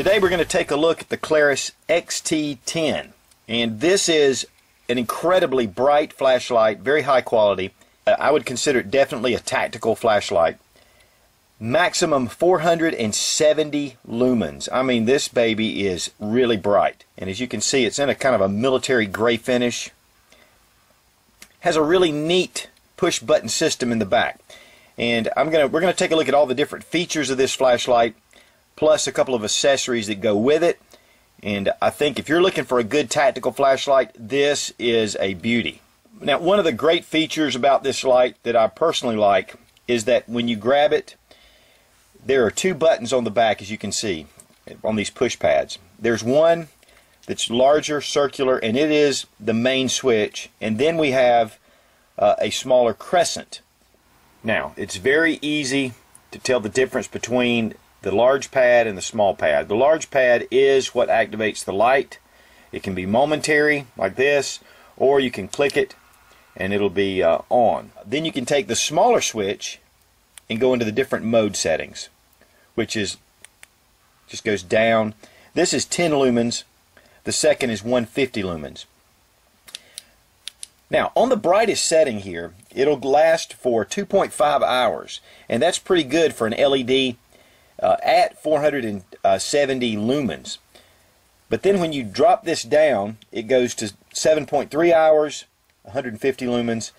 Today we're going to take a look at the Klarus XT10, and this is an incredibly bright flashlight, very high quality. I would consider it definitely a tactical flashlight. Maximum 470 lumens. I mean, this baby is really bright, and as you can see, it's in a kind of a military gray finish. Has a really neat push button system in the back, and we're gonna take a look at all the different features of this flashlight, plus a couple of accessories that go with it. And I think if you're looking for a good tactical flashlight, this is a beauty. Now, one of the great features about this light that I personally like is that when you grab it, there are two buttons on the back, as you can see on these push pads. There's one that's larger, circular, and it is the main switch, and then we have a smaller crescent. Now, it's very easy to tell the difference between the large pad and the small pad. The large pad is what activates the light. It can be momentary, like this, or you can click it and it'll be on. Then you can take the smaller switch and go into the different mode settings, which is just goes down. This is 10 lumens. The second is 150 lumens. Now, on the brightest setting here, it'll last for 2.5 hours, and that's pretty good for an LED at 470 lumens. But then when you drop this down, it goes to 7.3 hours, 150 lumens,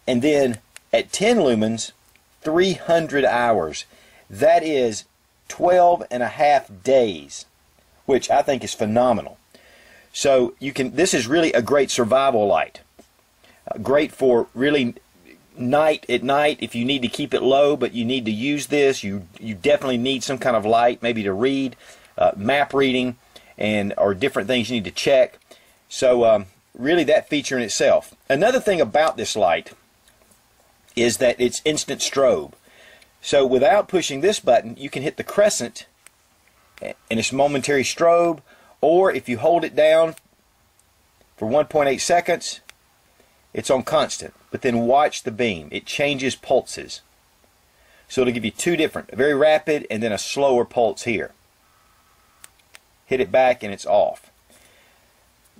and then at 10 lumens, 300 hours. That is 12 and a half days, which I think is phenomenal. So this is really a great survival light. Great for really at night if you need to keep it low, but you need to use this. You definitely need some kind of light, maybe to read, map reading, or different things you need to check. So really that feature in itself. Another thing about this light is that it's instant strobe. So without pushing this button, you can hit the crescent and it's momentary strobe, or if you hold it down for 1.8 seconds, it's on constant. But then watch the beam. It changes pulses. So it'll give you two different, a very rapid and then a slower pulse here. Hit it back and it's off.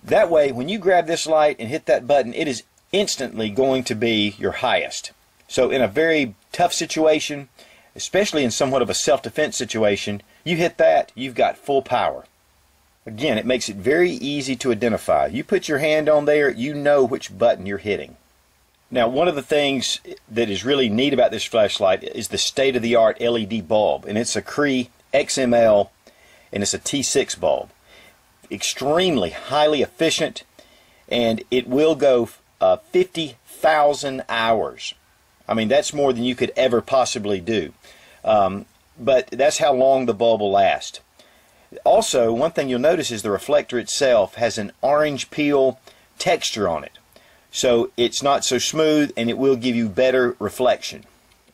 That way, when you grab this light and hit that button, it is instantly going to be your highest. So in a very tough situation, especially in somewhat of a self-defense situation, you hit that, you've got full power. Again, it makes it very easy to identify. You put your hand on there, you know which button you're hitting. Now, one of the things that is really neat about this flashlight is the state-of-the-art LED bulb, and it's a Cree XML, and it's a T6 bulb. Extremely highly efficient, and it will go 50,000 hours. I mean, that's more than you could ever possibly do. But that's how long the bulb will last. Also, one thing you'll notice is the reflector itself has an orange peel texture on it. So it's not so smooth, and it will give you better reflection.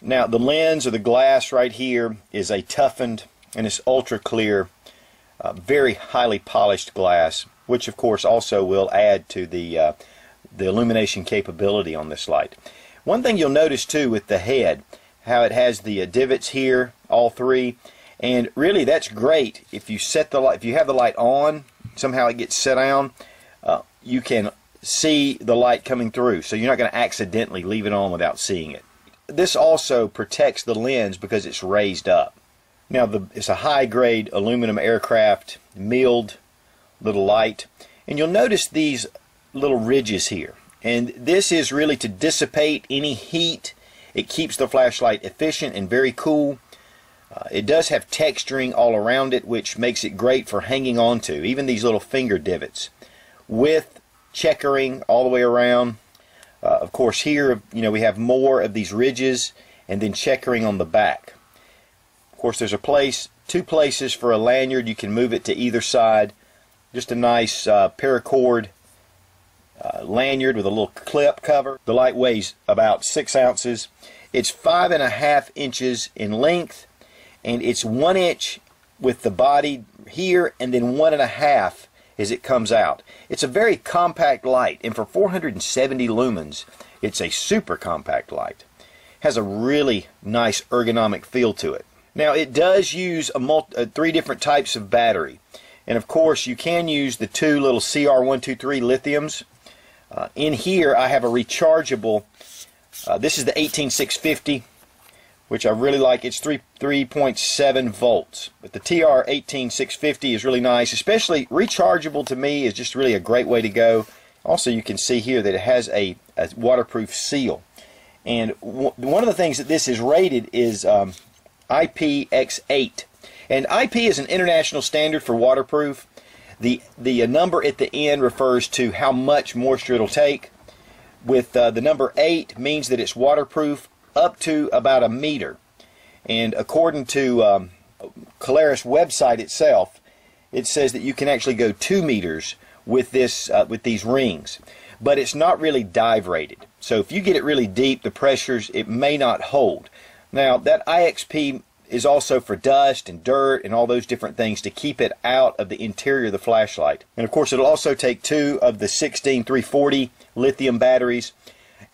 Now, the lens or the glass right here is a toughened, and it's ultra clear, very highly polished glass, which of course also will add to the illumination capability on this light. One thing you'll notice too with the head, how it has the divots here, all three, and really that's great if you set the light. If you have the light on, somehow it gets set down, you can see the light coming through, so you're not going to accidentally leave it on without seeing it. This also protects the lens because it's raised up. Now, it's a high-grade aluminum aircraft milled little light, and you'll notice these little ridges here, and this is really to dissipate any heat. It keeps the flashlight efficient and very cool. It does have texturing all around it, which makes it great for hanging on to, even these little finger divots, with checkering all the way around. Of course, here we have more of these ridges and then checkering on the back. Of course, there's two places for a lanyard. You can move it to either side. Just a nice paracord lanyard with a little clip cover. The light weighs about 6 ounces. It's 5.5 inches in length, and it's 1 inch with the body here, and then 1.5 as it comes out. It's a very compact light, and for 470 lumens, it's a super compact light. Has a really nice ergonomic feel to it. Now it does use three different types of battery, and of course you can use the two little CR123 lithiums. In here I have a rechargeable, this is the 18650, which I really like. It's 3.7 volts, but the TR18650 is really nice. Especially rechargeable to me is just really a great way to go. Also, you can see here that it has a waterproof seal, and one of the things that this is rated is IPX8, and IP is an international standard for waterproof. The number at the end refers to how much moisture it'll take. With the number 8 means that it's waterproof up to about a meter, and according to Klarus website itself, it says that you can actually go 2 meters with this with these rings, but it's not really dive rated. So if you get it really deep, the pressures, it may not hold. Now that IXP is also for dust and dirt and all those different things to keep it out of the interior of the flashlight. And of course it'll also take 2 of the 16340 lithium batteries.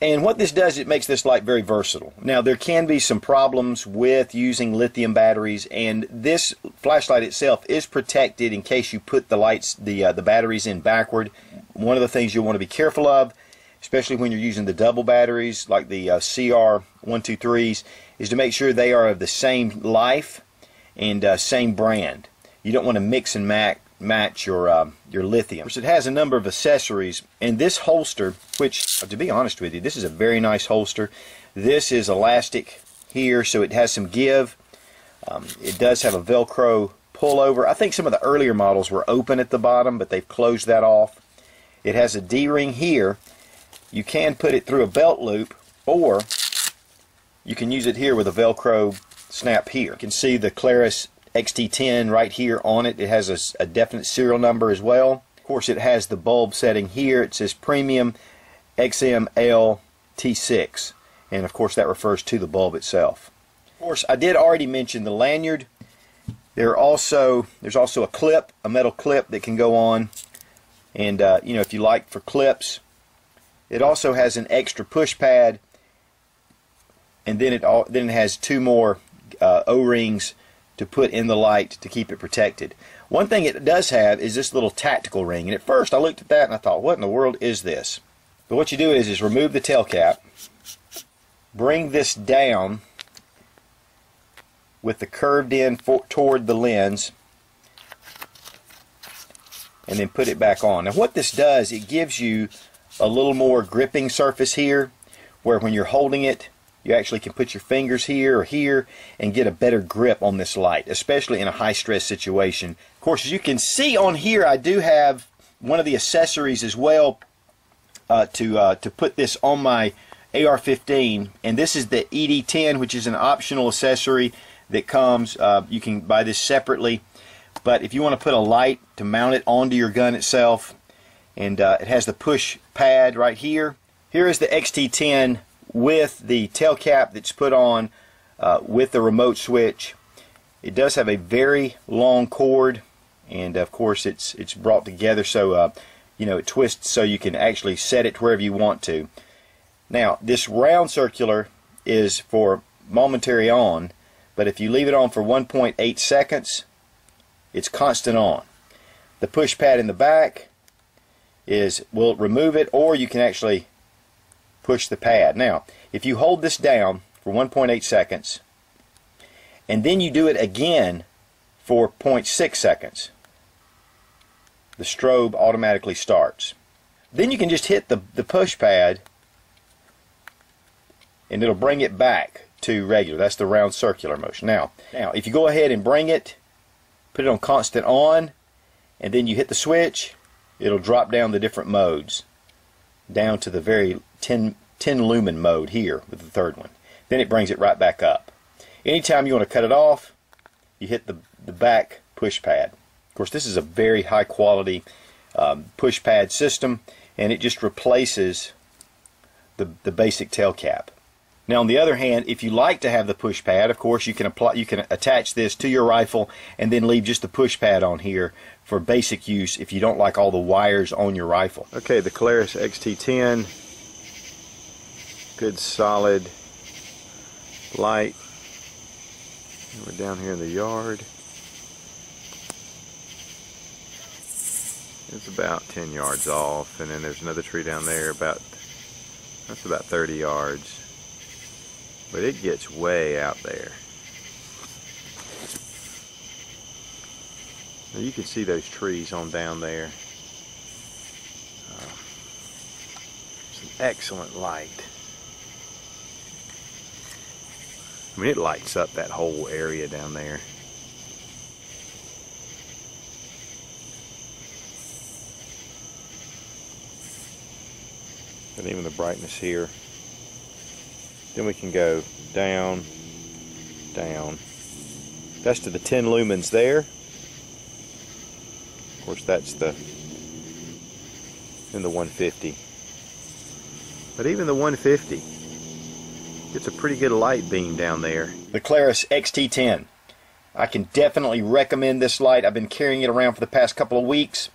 And what this does, it makes this light very versatile. Now there can be some problems with using lithium batteries, and this flashlight itself is protected in case you put the lights, the batteries in backward. One of the things you'll want to be careful of, especially when you're using the double batteries like the CR123s, is to make sure they are of the same life and same brand. You don't want to mix and match your lithium. It has a number of accessories, and this holster, which to be honest with you, this is a very nice holster. This is elastic here, so it has some give. It does have a Velcro pullover. I think some of the earlier models were open at the bottom, but they've closed that off. It has a D-ring here. You can put it through a belt loop, or you can use it here with a Velcro snap here. You can see the Klarus XT10 right here on it. It has a definite serial number as well. Of course, it has the bulb setting here. It says Premium XML-T6, and of course that refers to the bulb itself. Of course, I did already mention the lanyard. There's also a clip, a metal clip that can go on, and you know, if you like for clips. It also has an extra push pad, and then it has 2 more O-rings to put in the light to keep it protected. One thing it does have is this little tactical ring, and at first I looked at that and I thought, what in the world is this? But what you do is remove the tail cap, bring this down with the curved end toward the lens, and then put it back on. Now what this does, it gives you a little more gripping surface here, where when you're holding it, you actually can put your fingers here or here and get a better grip on this light, especially in a high stress situation. Of course, as you can see on here, I do have one of the accessories as well to put this on my AR-15, and this is the ED10, which is an optional accessory that comes. You can buy this separately, but if you want to put a light to mount it onto your gun itself, and it has the push pad right here. Here is the XT10 with the tail cap that's put on with the remote switch. It does have a very long cord, and of course it's brought together so you know, it twists so you can actually set it wherever you want to. Now this round circular is for momentary on, but if you leave it on for 1.8 seconds, it's constant on. The push pad in the back will remove it, or you can actually push the pad. Now if you hold this down for 1.8 seconds and then you do it again for 0.6 seconds, the strobe automatically starts. Then you can just hit the push pad and it'll bring it back to regular. That's the round circular motion. Now if you go ahead and bring it, put it on constant on, and then you hit the switch, it'll drop down the different modes down to the very 10 lumen mode here with the third one. Then it brings it right back up. Anytime you want to cut it off, you hit the back push pad. Of course, this is a very high quality push pad system, and it just replaces the basic tail cap. Now on the other hand, if you like to have the push pad, of course you can attach this to your rifle and then leave just the push pad on here for basic use if you don't like all the wires on your rifle. Okay, the Klarus XT10, good solid light. We're down here in the yard. It's about 10 yards off, and then there's another tree down there that's about 30 yards. But it gets way out there. Now you can see those trees on down there. It's an excellent light. I mean, it lights up that whole area down there. And even the brightness here. Then we can go down, down. That's to the 10 lumens there. Of course, that's in the 150. But even the 150 gets a pretty good light beam down there. The Klarus XT10. I can definitely recommend this light. I've been carrying it around for the past couple of weeks.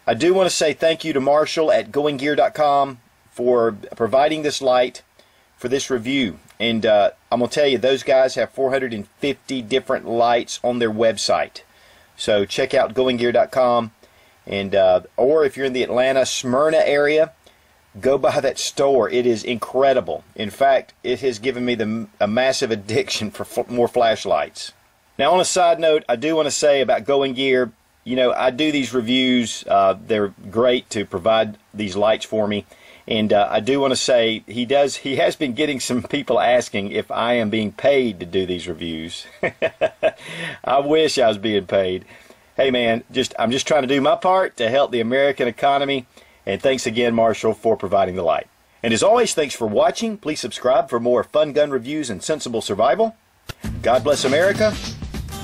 I do want to say thank you to Marshall at goinggear.com for providing this light for this review. And I'm going to tell you, those guys have 450 different lights on their website. So check out goinggear.com, and or if you're in the Atlanta, Smyrna area, go by that store. It is incredible. In fact, it has given me a massive addiction for more flashlights. Now, on a side note, I do want to say about Going Gear, you know, I do these reviews. They're great to provide these lights for me. And I do want to say he has been getting some people asking if I am being paid to do these reviews. I wish I was being paid. Hey man, I'm just trying to do my part to help the American economy. And thanks again, Marshall, for providing the light. And as always, thanks for watching. Please subscribe for more fun gun reviews and sensible survival. God bless America.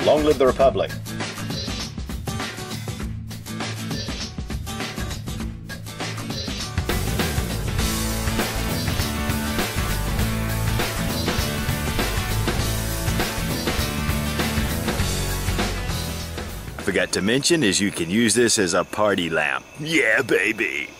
Long live the Republic. Forgot to mention is you can use this as a party lamp. Yeah, baby.